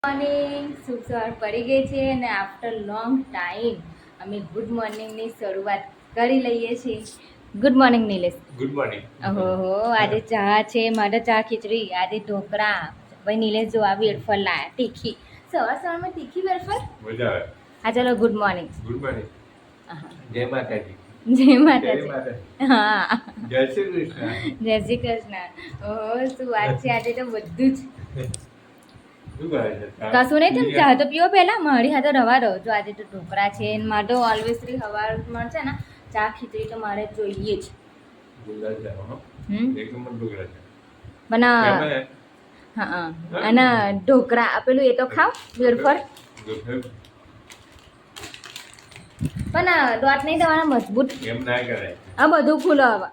Morning શુભ સવાર પડી ગઈ છે અને આફ્ટર લોંગ ટાઈમ અમે ગુડ મોર્નિંગની શરૂઆત કરી લઈએ છીએ. Good morning Nilesh. Good morning. ઓહો આજે ચા છે, માટે ચા ખીચડી, આજે ઢોકળા. ભાઈ નિલેશ જો આ વેફર લાયા તીખી, સવાર સવારમાં તીખી વેફર મજા આવે. હા ચલો ગુડ મોર્નિંગ. Good morning. જય માતાજી. જય માતાજી. હા જય શ્રી કૃષ્ણ. જય શ્રી કૃષ્ણ. ઓહો શું વાત છે, આજે તો બધું જ કશું નહીં. તમે ચા તો પીવો પહેલા, મારી હાથે રવા દો. જો આજે તો ઢોકળા છે, મારે તો ઓલવેઝ સવારમાં છે ને ચા ખીચડી તો મારે જોઈએ જ. પણ હા અને ઢોકળા પેલું એ તો ખાવ વેફર, પણ દોટ નહીં દેવાના મજબૂત એમ ના કરાય. આ બધું ખુલ્લો હવે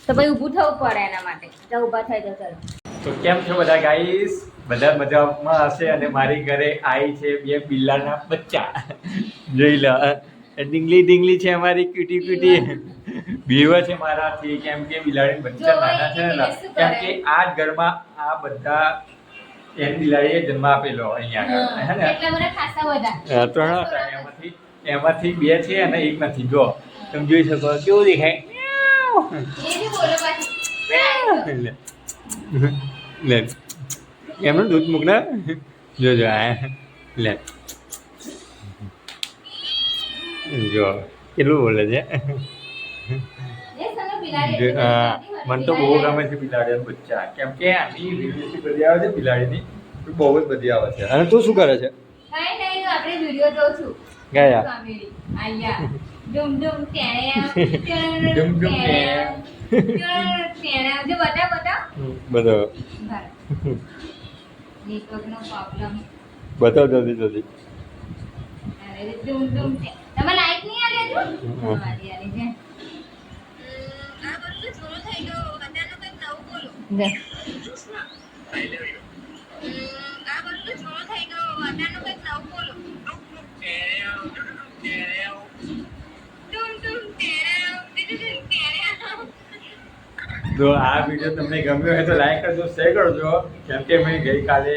તો ભાઈ ઊભું થવું પડે એના માટે. તો ઊભા થઈ જાવ. ચાલો તો કેમ છો બધા ગાઈસ? બધા મજામાં હશે. અને મારી ઘરે આવી છે બે બિલ્લાના બચ્ચા. જોઈ લો, ડીંગલી ડીંગલી છે અમારી, ક્યુટી ક્યુટી બીવા છે મારાથી. કેમ કે બિલાડી બચ્ચા નાના છે ને, કેમ કે આ જ ઘરમાં આ બધા એમ બિલાડીએ જન્મ આપેલો અહીંયા આગળ. એટલા બધા ખાસા બધા. ત્રણ હતા, એમાંથી બે છે અને એક નથી. જો તમે જોઈ શકો કેવું દેખાય. એ બી બોલો પાછી. લે એમનું દૂધ મૂક ને. જોજો આ લે, જો કેટલું બોલે છે. મને તો બહુ ગમે છે બિલાડીના બચ્ચા. કેમ કે આની વિડીયો બધી આવે છે બિલાડીની, બહુ જ બધી આવે છે. અને તું શું કરે છે? કાઈ નહીં, આપણે વિડિયો જોઉં છું. ગયા આયા ડુમ ડુમ ટેણે ડુમ ડુમ જો બતા બધો નેટવર્કનો પ્રોબ્લેમ. બતાવ જલ્દી જલ્દી. અરે ડુમ ડુમ તમે લાઈટ નહીં આલે હજુ? મારી આલી છે. આ બધું શરૂ થઈ ગયો. અત્યારનું કંઈક નવું બોલો. આ બધું શરૂ થઈ ગયો. અત્યારનું કંઈક નવું બોલો. જો આ વિડીયો તમને ગમ્યો હોય તો લાઈક કરજો, શેર કરજો. કેમ કે મેં ગઈકાલે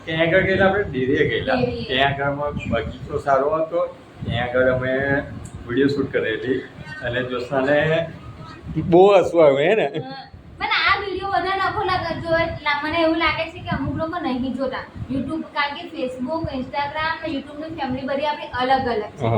ત્યાં આગળ ગયેલા, આપણે ડેરીએ ગયેલા. ત્યાં આગળમાં બગીચો સારો હતો. ત્યાં આગળ અમે વિડીયો શૂટ કરેલી અને જોશાને બહુ હસવું આવ્યું હે ને. પણ આ વિડીયો બધા નખો લાગજો. મને એવું લાગે છે કે અમુક લોકો નહીં જોતા યુટ્યુબ, કારણ કે ફેસબુક, ઇન્સ્ટાગ્રામ ને યુટ્યુબની ફેમિલી બધી આપણી અલગ અલગ છે.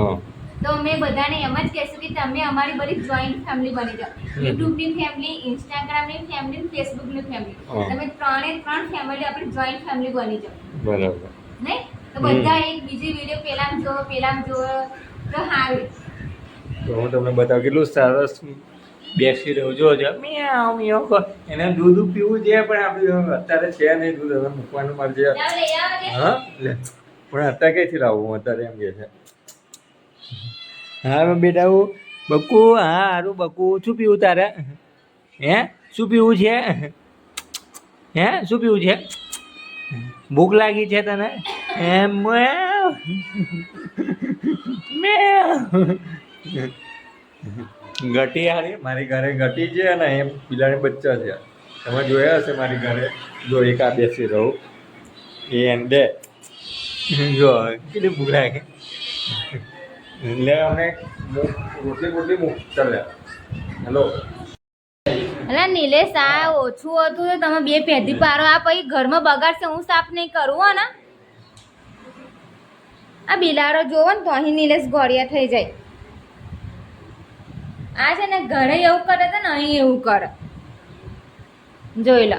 તો મેં બધાને એમ જ કહેશું કે તમે અમારી બધી જોઈન્ટ ફેમિલી બની જાઓ. યુટ્યુબની ફેમિલી, ઇન્સ્ટાગ્રામની ફેમિલી, ફેસબુકની ફેમિલી, તમે ત્રણ ફેમિલી આપણી જોઈન્ટ ફેમિલી બની જાઓ. બરાબર નહીં? તો બધા એક બીજી વિડીયો પેલામ જો તો હારી. તો હું તમને બતાવું કેટલું સરસ બેસી રહ્યો. જો મિયાવ મિયાવ એને દૂધ પીવું છે, પણ આપણે અત્યારે છે નહીં દૂધ, હવે મૂકવાનું મારે. હા લે, પણ અત્યારે કઈથી લાવવું અત્યારે એમ કે છે. હા બેટા હું બકુ. હા હારું બકુ, શું પીવું તારે? હે શું પીવું છે? હે શું પીવું છે? ભૂખ લાગી છે તને? એમ ગટી હારી મારી ઘરે ગટી છે અને એમ બિલાડી બચ્ચા છે. તમે જોયા હશે મારી ઘરે. જો એક આ બેસી રહું એ એમ દે. જો કેટલી ભૂખ લાગે. એટલે અમે રોટલી મૂક ચાલે. હેલો અલા નિલેશ, આ ઓછું હતું તો તમે બે પેધી પારો. આ પછી ઘરમાં બગાડશે, હું સાફ નહીં કરું હો ને. આ બિલાડો જોવો ને તો અહીં નિલેશ ગોળિયા થઈ જાય. આ છે ને ઘરે એવું કરે તો ને અહીં એવું કરે. જોઈ લો,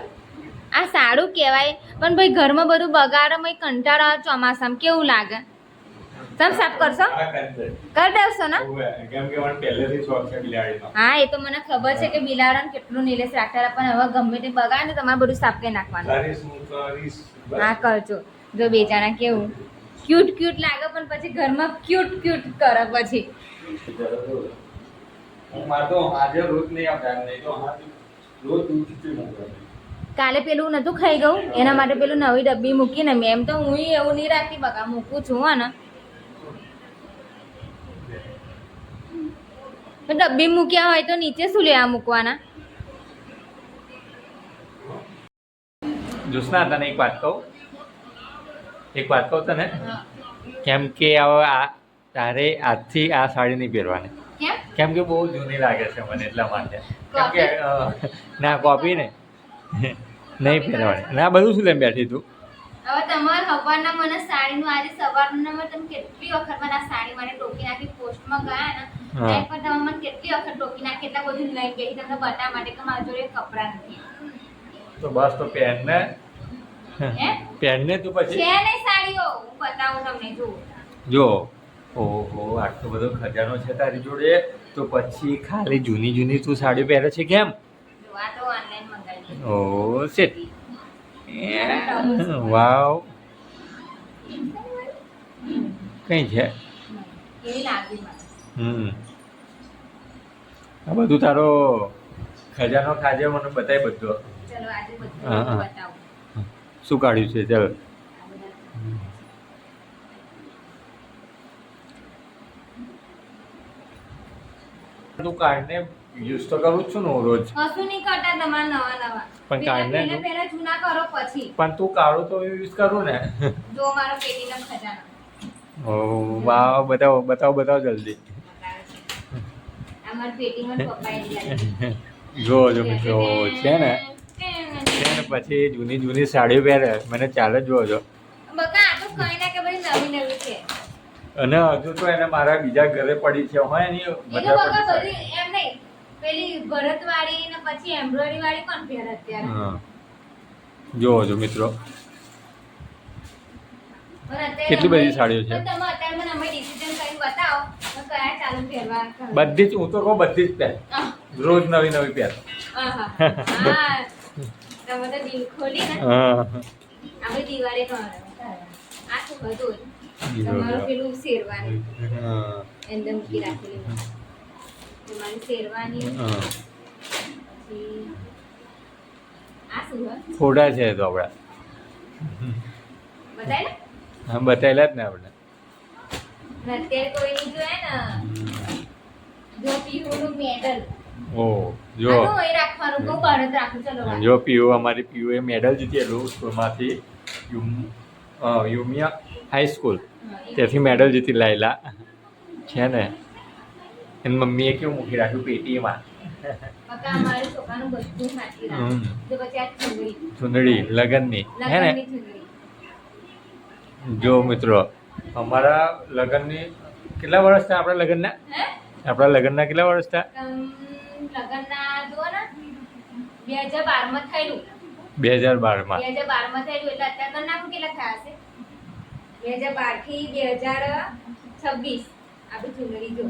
આ સારું કહેવાય, પણ ભાઈ ઘરમાં બધું બગાડે, કંટાળો આવે ચોમાસામાં. કેવું લાગે? તમે સાફ કરશો? કરી દેવશો ને? હા એ તો મને ખબર છે કે બિલાડાને કેટલું નિલેશ રાખતા, પણ હવે ગમે તે બગાડે ને તમારે બધું સાફ કરી નાખવાનું. હા કરજો. જો બેચારા કેવું ક્યુટ ક્યુટ લાગે, પણ પછી ઘરમાં ક્યુટ ક્યુટ કરે પછી. કાલે પેલું નતું ખાઈ ગયું, એના માટે પેલું નવી ડબ્બી મૂકીને મેં. એમ તો હું એવું નહીં રાખતી, બકા મૂકું છું હા ને. ડબ્બી મૂક્યા હોય તો નીચે શું લેવા મૂકવાના? જોશના તને એક વાત કહું, એક વાત કહું તને, હા. કેમ કે હવે આ તારે આજથી આ સાડી નહીં પહેરવાની, કેમ? કેમ કે બહુ જૂની લાગે છે મને એટલા માટે. કેમ કે ના કોપી ને નહીં પહેરવાની. ના બધું શું લઈને બેઠી તું? હવે તમારે સવારના મને સાડીનું આજે સવારના મેં તમે કેટલી વખત મને આ સાડી મને ટોકી નાખી પોસ્ટમાં ગયા ને હા. ત્યાં પણ તમે મને કેટલી વખત ટોકી નાખી એટલા બધું લઈ ગઈ તમને બતાવવા માટે કે મારી જોડે કપડાં નથી. તો બસ તો પહેરને, હે? પહેરને તું પછી છે નહીં સાડીઓ હું બતાવું તમને જો. જો. ઓહો આટલો બધો ખજાનો છે તારી જોડે, તો પછી ખાલી જૂની જૂની તું સાડી પહેરે છે કેમ? જો આ તો ઓનલાઈન મંગાવી. ઓહ શિટ. વાવ. કઈ છે? કેવી લાગી મને? આ બધું તારો ખજાનો ખાજે મને બતાય બધો. ચલો આજે બધું હા, હા. બતાવું. શું કાઢ્યું છે ચાલ. આ બધા તું કાઢને યુઝ તો કરું જ છું ને હું રોજ. કશું નહીં કરતા તમારા નવા નવા. પણ કાઢને પહેલા પહેલા જૂના કરો પછી. પણ તું કાઢું તો યુઝ કરું ને. જો મારો પેટીનો ખજાનો. ઓહ વાવ, બતાવો બતાવો બતાવો જલ્દી. આ મારી પેટીમાં પપ્પાએ દીધા. જો જો મિત્રો છે ને પછી જૂની જૂની સાડીઓ પહેરે મને ચાલે જ જોવો છો. બકા આ તો કઈ ના કે બધી નવી નવી છે. અને હજુ તો એને મારા બીજા ઘરે પડી છે હોય ને એ તો બધા બકા પડી બધી એમ નહીં પેલી ભરત વાળી ને પછી એમ્બ્રોઇડરી વાળી કોણ પહેરે અત્યારે? હા જોવો છો મિત્રો પણ અત્યારે કેટલી બધી સાડીઓ છે. પણ તમે અત્યારે મને અમે ડિસિઝન કરીને બતાવો તો કયા ચાલુ પહેરવા કરવા? બધી જ હું તો કહું બધી જ પહેર, રોજ નવી નવી પહેર. આહા. હા તમે તો દિલ ખોલી ને હા આપણે દિવાળી પણ આ શું હતું તમારું પેલું શેરવાની હા. અંદર મૂકી રાખેલી તમારી શેરવાની હા. પછી આ શું હોય ફોટા છે તો આપણા બતાય હા બતાવેલા જ ને આપણે. ને અત્યારે કોઈ નહીં જોયા ને જો પીહુનું મેડલ ઓહ જો આનું અહીં રાખવાનું બહુ ભારત રાખું ચલો વાત. જો પીયુ અમારી પીયુએ મેડલ જીતેલું સ્કૂલમાંથી યુમિયા હાઈસ્કૂલ ત્યાંથી મેડલ જીતી લાયેલા છે ને. એની મમ્મીએ કેવું મૂકી રાખ્યું પેટીમાં બકા અમારે છોકરાનું બધું સાચવી રાખે તો પછી આ ચૂંદડી લગનની હે ને. લગનની ચૂંદડી જો મિત્રો અમારા લગનની કેટલા વર્ષ થયા આપણા લગનના? હે આપણા લગનના કેટલા વર્ષ થયા? લગનના જુઓ ને 2012 માં થયેલું 2012માં. 2012 માં થયેલું એટલે અત્યારે તો નામ કેટલા થયા હશે 2012 થી 2026 આપણી ચુંદડી જો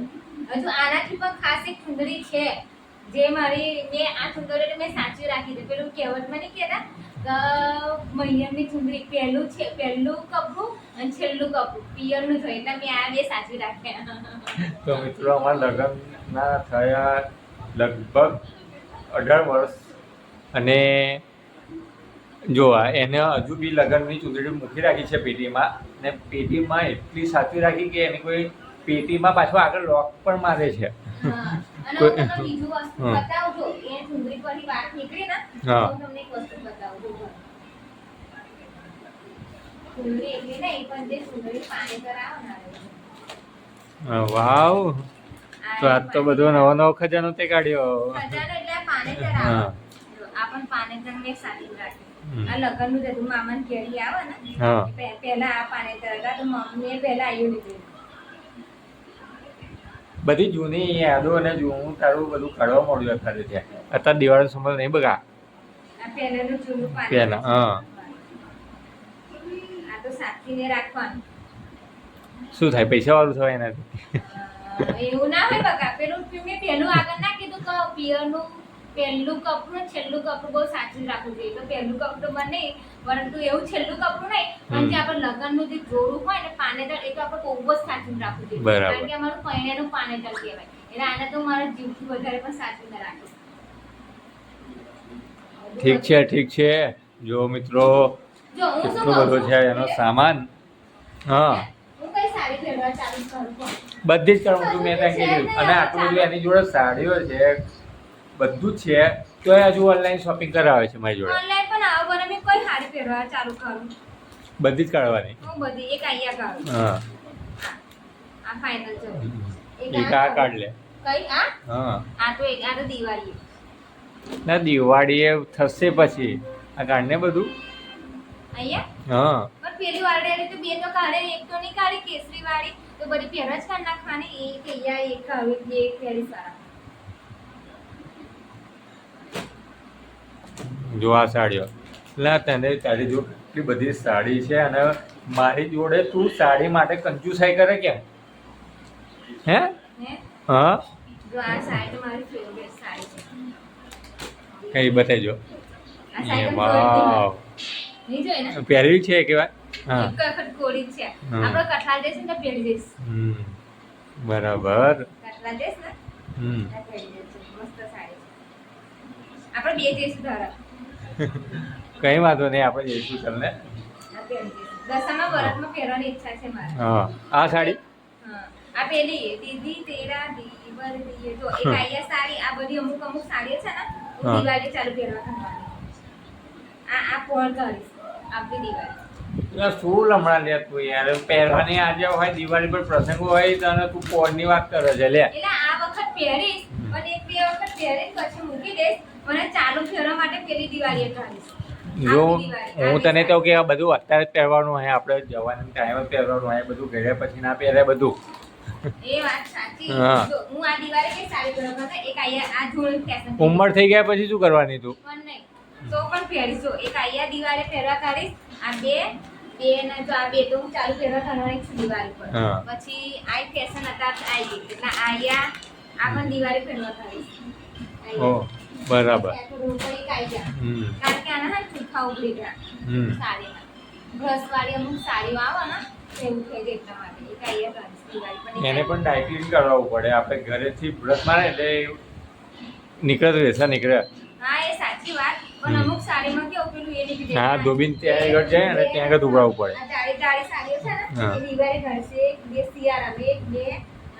હજુ આનાથી પણ ખાસ એક ચુંદડી છે જે મારી મેં આ ચુંદડી મેં સાચવી રાખી છે. પેલું કહેવતમાં નહીં કહેતા કે મૈયરની ચુંદડી પહેલું કપડું અને છેલ્લું કપડું પિયરનું જોઈએ એટલે મેં આ બે સાચવી રાખ્યા. તો મિત્રો અમારા લગ્નના થયા લગભગ 18 વર્ષ અને જો એને હજુ બી લગ્નની ચૂંટણી મૂકી રાખી છે પેટીમાં ને પેટીમાં એટલી સાચવી રાખી કે એની કોઈ પેટીમાં પાછું આગળ લોક પણ મારે છે. હા. અને હું તમને બીજું વસ્તુ બતાવું છું એ ચુંદડી પરથી વાત નીકળી ને તો હા. હું તમને એક વસ્તુ બતાવું છું ચુંદડી એટલી નહીં પણ જે ચુંદડી પાણી કરાવો ને વાવ, તો આજ તો બધો નવો નવો ખજાનો તે કાઢ્યો. ખજાનો એટલે આ પાનેતર હા. આવે. જો આ પણ પાનેતર મેં સાચવી રાખ્યું. આ લગ્નનું જે હતું મામાની કેરી આવે ને હા. પહેલા આ પાનેતર હતા તો મમ્મીએ પહેલા આયુ લીધું. બધી જૂની યાદો અને જૂનું તારું બધું કાઢવા મળ્યું અત્યારે ત્યાં. અત્યારે દિવાળી સમય નહીં બગા આ પહેલાનું જૂનું પાનેતર. પહેલા હા. આ તો સાચવીને રાખવાનું. શું થાય પૈસા વાળું થવાય એનાથી? એવું ના હોય બકા પેલું મેં પહેલું આગળ ના કીધું કે પિયરનું પહેલું કપડું ને છેલ્લું કપડું બહુ સાચવી રાખવું જોઈએ તો પહેલું કપડું મને નહીં પરંતુ એવું છેલ્લું કપડું નહીં પણ જે આપણે લગ્નનું જે જોડું હોય ને પાનેતર એ તો આપણે બહુ જ સાચવીને રાખવું જોઈએ. બરાબર. કારણ કે અમારું પૈણાનું પાનેતર કહેવાય એટલે આને તો મારા જીવથી વધારે પણ સાચવીને રાખીશ. ઠીક છે જો મિત્રો જો હું શું કેટલો કહું બધો છું? છે એનો સામાન. હા હું કઈ સાડી પહેરવા ચાલુ કરું પણ બધી જ કરવું છું મેં ત્યાં કીધું. અને આટલું બધું એની જોડે સાડીઓ છે બધું જ છે તો એ હજુ ઓનલાઈન શોપિંગ કરાવે છે મારી જોડે. ઓનલાઈન પણ આવો બને મેં કોઈ સાડી પહેરવા ચાલુ કરું બધી જ કાઢવાની. હું બધી એક આયા કાઢું. હા આ ફાઇનલ જો. એક આ કાઢ લે. કઈ આ? હા આ તો દિવાળી. ના દિવાળી એ થશે પછી આ કાઢ ને બધું. અહીંયા હા પણ પેલી વાળી તો બે તો કાઢે, એક તો નહીં કાઢી કેસરી વાળી તો બધી પહેર જ કાઢ નાખવાની. એક અહીંયા એક આવી બે એક પહેરી સારા. જો આ સાડીઓ ના તને તારી જો એટલી બધી સાડી છે અને મારી જોડે તું સાડી માટે કંજુસાઈ કરે કેમ હે? હે હા જો આ સાડી તો મારી ફેવરેટ સાડી છે. કઈ બતાવજો. આ સાડી તો વાવ નહીં જોઈ ને પહેરવી છે કેવા? હા એક વખત કોળી જ છે. હમ. આપણે કઠલા જઈશ ને તો પહેરી જઈશ. બરાબર. કઠલા જઈશ ને હમ તો પહેરી જઈશ. મસ્ત સાડી છે. આપણે બે જઈશું ધારા. કઈ વાંધો નહીં આપણે જઈશું ચાલ ને. આ પહેરી જઈશું. દશામાં વરસમાં પહેરવાની ઈચ્છા છે મારે. હા આ સાડી હા આ પેલી દીદી તેરા દીવર દીએ જો એક આયા સાડી. આ બધી અમુક સાડીઓ છે ને હું હા. દિવાળી ચાલુ પહેરવા કરવાની. આ પોળ કરીશ આપણી દિવાળી. એટલે શું લમણા લે તું યાર પહેરવાની આજે હોય દિવાળી પર પ્રસંગ હોય તને તું કોણની વાત કરે છે લે. એટલે આ વખત પહેરીશ પણ એક બે વખત પહેરીશ પછી મૂકી દઈશ. મને ચાલુ ફેરવા માટે પેલી દિવાળીએ કાઢીશ. જો આપણી દિવાળી. હું તને તો કે આ બધું અત્યારે જ પહેરવાનું હોય આપણે જવાનું ટાઈમ જ પહેરવાનું હોય બધું ઘરે પછી ના પહેરે બધું. એ વાત સાચી. હા. જો હું આ દિવાળી કઈ સાડી પહેરવા કરતા એક આયા આ જોડી ફેશન ઉંમર થઈ ગયા પછી શું કરવાની તું? પણ નહીં તો પણ પહેરીશ. જો એક આયા દિવાળી પહેરવા કાઢીશ. આ બે ને જો આ બે તો હું ચાલુ પહેરવા કરવાની છું દિવાળી પર. હા. પછી આ ફેશન અત્યારે આવી ગઈ એટલે આયા આ પણ દિવાળી પહેરવા કાઢીશ. ઓ બરાબર. ત્યાં તો રોડ પર એક આયા. હમ કારણ કે આના હા ચૂઠા ઉભરી ગયા હમ સાડીમાં. બ્રશવાળી અમુક સાડીઓ આવે ને એવું થઈ જાય એટલા માટે એક આયા કાઢીશ દિવાળી પર. એને પણ ડાયક્લિન કરાવવું પડે આપણે ઘરેથી બ્રશ મારે એટલે નીકળે તો વેસા નીકળે. હા એ સાચી વાત પણ અમુક સાડીમાં કેવું પેલું એ નીકળી જાય. હા ધોબીન ત્યાં આગળ જાય ને ત્યાં આગળ ઉભરાવવું પડે. આ જાડી જાડી સાડીઓ છે ને હા. એ દિવાળી ઘડશે. એક બે શિયાળામાં એક બે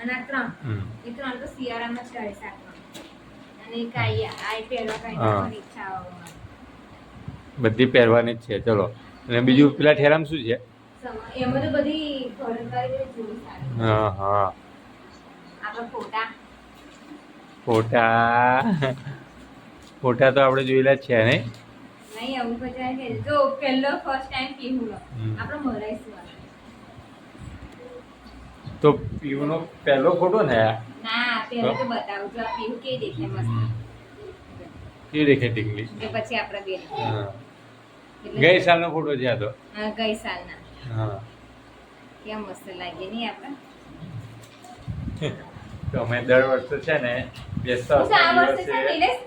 અને આ ત્રણ. હમ. એ ત્રણ તો શિયાળામાં જ ઘડી શકવાનું. અને એક આયા આ પહેરવા કાંઈ હા. નાખવાની ઈચ્છા આવે મને. બધી પહેરવાની જ છે ચલો. અને બીજું પેલા ઠેરામ શું છે? એમાં તો બધી ઘડંકારી બધી જોડી સાડી. હા હા આપણા ફોટા ફોટા ફોટા તો આપણે જોયેલા જ છે નહીં? નહીં આવું બધા છે. જો પહેલો ફર્સ્ટ ટાઈમ પીહું હમ. આપણે મરાઈશું આ. તો પીવુનો પહેલો ફોટો ને આ? ના પહેલો તો બતાવું જો આ પીહું કેવી દેખાય મસ્ત. કેવી દેખે ટીકલી? કે પછી આપણે બે હા એટલે- ગઈ સાલનો ફોટો છે આ તો. હા, ગઈ સાલના હા કેમ મસ્ત લાગે નહીં આપણે. તો અમે દર વર્ષે છે ને બેસતા શું આ વર્ષે છે નિલેશ?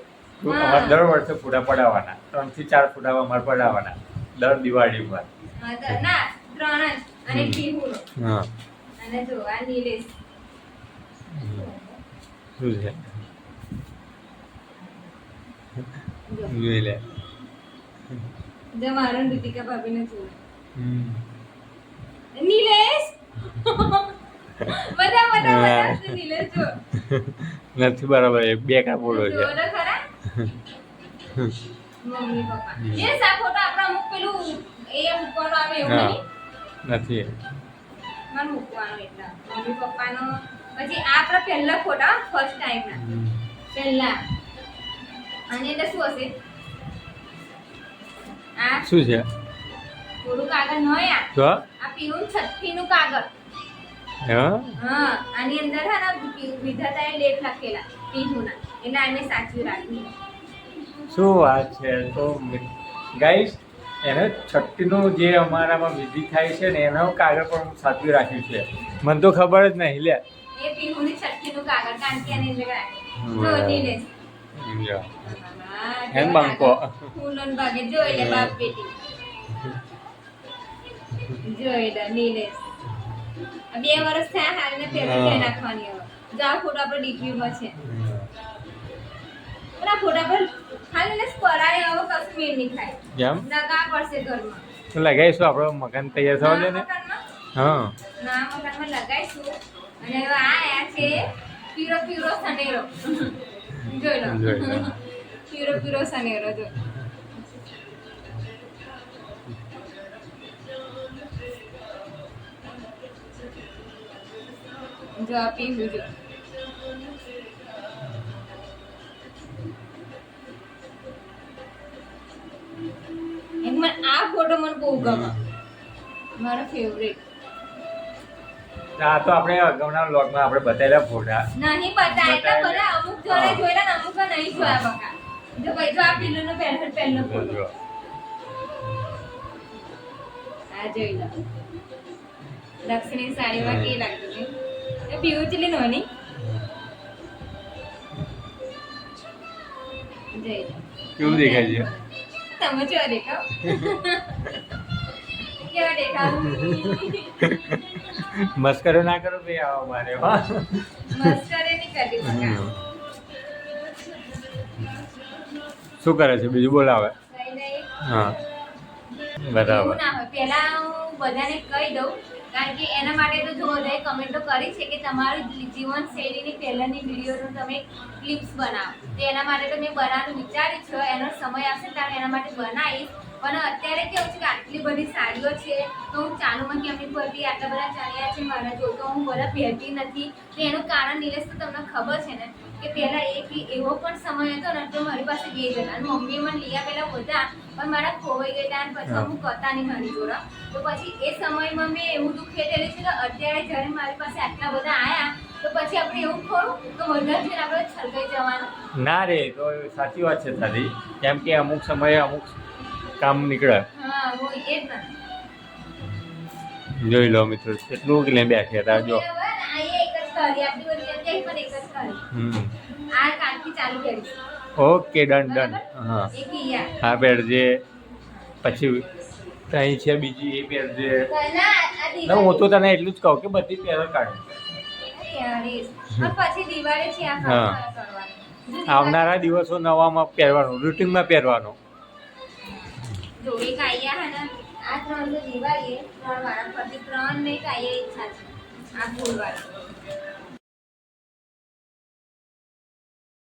હા. અમારે દર વર્ષે ફોટા પડાવવાના 3 થી 4 ફોટા અમારે પડાવવાના દર દિવાળી પર. હા, ના ત્રણ જ અને હમ. પીહું હા અને જો આ નિલેશ. શું છે જો જોઈ લે. જો મારો ને દીપિકા ભાભીને જોઉં. હમ. નિલેશ બધા હા. નિલેશ જો નથી બરાબર એ બે કા ફોટો છે. જો તો ખરા મમ્મી પપ્પા એ સા ફોટો આપણા અમુક પેલું એ મૂકવાનો આવે એવું હા નહીં નથી. મને મૂકવાનો એટલે મમ્મી પપ્પાનો. પછી આ આપણા પહેલા ફોટા ફર્સ્ટ ટાઈમ ના હમ. પહેલા અને એટલે શું હશે આ શું છે થોડું કાગળ ન યાર તો આ પીવું છઠ્ઠીનું કાગળ. હા હા આની અંદર છે ને વિધાતાએ લેખ લખેલા પીહુના એટલે આને સાચવી રાખી. શું વાત છે. તો ગાઈસ એને છઠ્ઠીનું જે અમારામાં વિધિ થાય છે ને એનો કાગળ પણ હું સાચવી રાખ્યું છે. મને તો ખબર જ નહીં લે. એ પીહુની છઠ્ઠીનું કાગળ કારણ કે આની અંદર રાખે. જો નિલેશ. જો. હા, હેન જો બંકો. ફૂલોન ભાગે જોઈ લે બાપ બેટી. જોઈ લે નિલેશ. આ 2 વર્ષ થયા હાલને પહેલા હા. લઈ નાખવાની હવે. જો આ ફોટો આપણો ડીપીમાં છે. પણ આ ફોટા પર ખાલી ને પરાય હવે કશું મેળ નહીં થાય. કેમ લગા પડશે ઘરમાં. તો લગાવીશું આપણો મકાન તૈયાર થવા દે ને. મકાનમાં હા લગાઈશું અને હવે આ આયા છે પીરો પીરો સનેરો. જોઈ લો જોઈ લો. પીરો પીરો સનેરો જો જો આ પીવું જો એક મને આ ફોટો મને બહુ ગમે મારો ફેવરેટ આ તો આપણે અગાઉના વ્લોગમાં આપણે બતાવેલા ફોટા નહીં બતાવ્યા બધા અમુક જોડે જોયેલા ને અમુક નહીં જોયા બકા જો ભાઈ જો આ પીલું નો પહેલો ફોટો જો. આ જોઈ લો દક્ષિણી સાડીમાં કે લાગતું છે એ પીવું ચલી નોની જોઈ લો કેવું દેખાય છે તમે જો દેખાવ કેવા દેખાવ મસ્કરો ના કરો ભાઈ આવો મારે મસ્કરે નહીં કરતી બકા શું કરે છે બીજું બોલાવે કઈ નહીં હા એવું બરાબર ના હોય પહેલા હું બધાને કહી દઉં કારણ કે એના માટે તો જો બધાએ કમેન્ટો કરી છે કે તમારું જીવનશૈલીની પહેલાંની વિડીયોનું તમે ક્લિપ્સ બનાવો તો એના માટે તો મેં બનાવવાનું વિચાર્યું છે એનો સમય આવશે ત્યારે એના માટે બનાવીશ પણ અત્યારે કેવું છે કે આટલી બધી સાડીઓ છે તો હું ચાલુમાં કેમ નહીં પડતી આટલા બધા ચાલ્યા છે મારા જો તો હું બધા પહેરતી નથી તો એનું કારણ નિલેશ તો તમને ખબર છે ને કે પહેલા એક એવો પણ સમય હતો ને તો મારી પાસે બે જ હતા અને મમ્મીએ મને લઈ આપેલા બધા પણ મારા ખોવાઈ ગયા અને પછી અમુક હતા નહીં મારી જોડે તો પછી એ સમયમાં મેં એવું દુઃખ ખેતેલું છે કે અત્યારે જ્યારે મારી પાસે આટલા બધા આયા તો પછી આપણે એવું ખોરું તો વધારે જઈને આપણે છલકાઈ જવાનું ના રે તો સાચી વાત છે તારી કેમ કે અમુક સમયે અમુક કામ નીકળે હા હું એ જ ને જોઈ લો મિત્રો કેટલું લઈને બેઠ્યા હતા જો આ એક જ કરી આપણી બધી અત્યારે પણ એક જ કરી આ કાલથી ચાલુ કરીશ ઓકે ડન ડન હા એક ઈયા હા પહેરજે પછી અહીં છે બીજી એ પહેરજે ના આ ના હું તો તને એટલું જ કહું કે બધી પહેરો કાઢ દિવાળી પછી દિવાળી છે આ હા. કરવાની આવનારા દિવસો નવામાં પહેરવાનું રૂટિનમાં પહેરવાનું જો એક આયા હે ને આ ત્રણ તો દિવાળી ત્રણ વાળા પછી ત્રણ નહીં કાયા ઈચ્છા છે આ ફૂલ વાળા